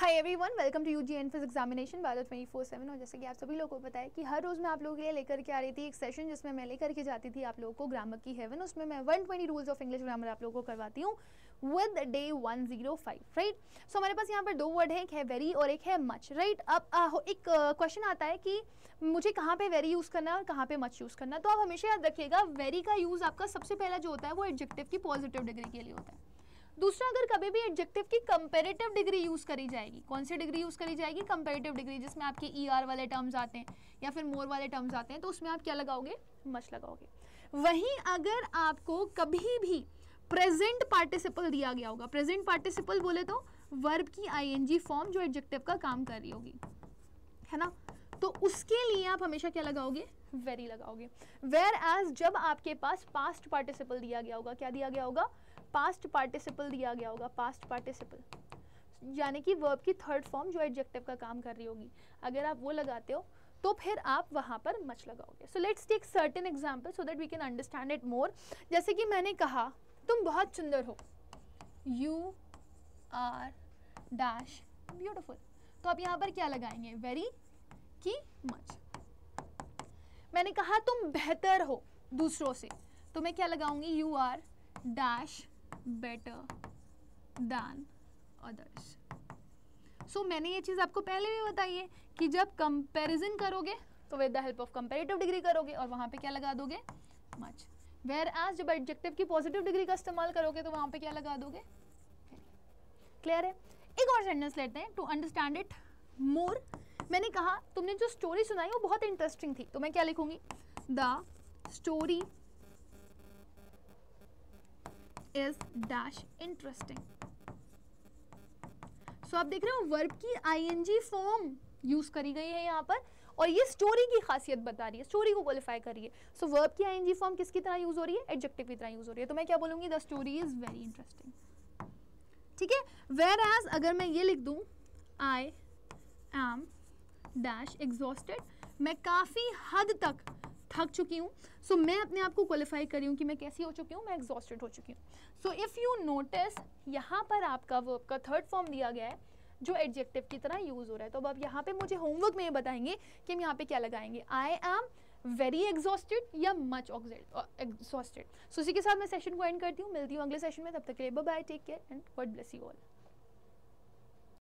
Hi everyone, welcome to UG एनफिस examination वाला 24/7। और जैसे कि आप सभी लोगों को पता है कि हर रोज़ मैं आप लोगों के लिए लेकर के आ रही थी एक सेशन जिसमें मैं लेकर के जाती थी आप लोगों को ग्रामर की हेवन। उसमें मैं 120 रूल्स ऑफ इंग्लिश ग्रामर आप लोगों को करवाती हूँ विद डे 105, राइट। सो हमारे पास यहाँ पर दो वर्ड है, एक है वेरी और एक है मच, राइट। अब एक क्वेश्चन आता है कि मुझे कहाँ पे वेरी यूज़ करना है और कहाँ पे मच यूज़ करना है। तो आप हमेशा याद रखिएगा, वेरी का यूज़ आपका सबसे पहला जो होता है वो एडजेक्टिव की पॉजिटिव डिग्री के लिए होता है। दूसरा, अगर कभी भी एडजेक्टिव की कंपैरेटिव डिग्री यूज करी जाएगी, कौन सी डिग्री यूज करी जाएगी? कंपैरेटिव डिग्री, जिसमें आपके ER वाले टर्म्स आते हैं या फिर मोर वाले टर्म्स आते हैं, तो उसमें आप क्या लगाओगे? मच लगाओगे। वहीं अगर आपको कभी भी प्रेजेंट पार्टिसिपल दिया गया होगा, प्रेजेंट पार्टिसिपल बोले तो वर्ब की ING फॉर्म जो एडजेक्टिव का काम कर रही होगी, है ना, तो उसके लिए आप हमेशा क्या लगाओगे? वेरी लगाओगे। वेयर एज जब आपके पास पास्ट पार्टिसिपल दिया गया होगा, क्या दिया गया होगा? पास्ट पार्टिसिपल दिया गया होगा, पास्ट पार्टिसिपल, यानी कि वर्ब की थर्ड फॉर्म जो एडजेक्टिव का काम कर रही होगी, अगर आप वो लगाते हो तो फिर आप वहां पर मच लगाओगे। So let's take certain example so that we can understand it more. जैसे कि मैंने कहा तुम बहुत सुंदर हो, यू आर डैश ब्यूटिफुल, तो आप यहाँ पर क्या लगाएंगे? वेरी की मच। मैंने कहा तुम बेहतर हो दूसरों से, तो मैं क्या लगाऊंगी? You are dash better than others. So मैंने ये चीज़ आपको पहले भी बताई है कि जब कंपैरिजन करोगे तो with the help of comparative degree करोगे और वहां पे क्या लगा दोगे? मच। वेयर एज जब एडजेक्टिव की पॉजिटिव डिग्री का इस्तेमाल करोगे तो वहां पे क्या लगा दोगे? क्लियर है? एक और सेंटेंस लेते हैं टू अंडरस्टैंड इट मोर। मैंने कहा तुमने जो स्टोरी सुनाई वो बहुत इंटरेस्टिंग थी, तो मैं क्या लिखूंगी? The story is dash interesting. So आप देख रहे हो वर्ब की ING फॉर्म यूज करी गई है यहाँ पर, और ये स्टोरी की खासियत बता रही है, स्टोरी को क्वालिफाई कर रही है। सो वर्ब की ING फॉर्म किसकी तरह यूज हो रही है? एडजेक्टिव की तरह यूज हो रही है। तो मैं क्या बोलूंगी? The story is very interesting. ठीक है। वेयर एज अगर मैं ये लिख दूं आई एम डैश एग्जॉस्टेड, मैं काफी हद तक थक चुकी हूँ। सो मैं अपने आप को क्वालिफाई करी हूँ कि मैं कैसी हो चुकी हूँ? मैं एग्जॉस्टेड हो चुकी हूँ। सो इफ यू नोटिस यहाँ पर आपका वर्ब का थर्ड फॉर्म दिया गया है जो एडजेक्टिव की तरह यूज हो रहा है। तो अब आप यहाँ पे मुझे होमवर्क में ये बताएंगे कि हम यहाँ पे क्या लगाएंगे? आई एम वेरी एग्जॉस्टेड या मच एग्जॉस्टेड। सो इसी के साथ मैं सेशन को एंड करती हूँ। मिलती हूँ अगले सेशन में, तब तक के लिए bye bye, take care and God bless you all.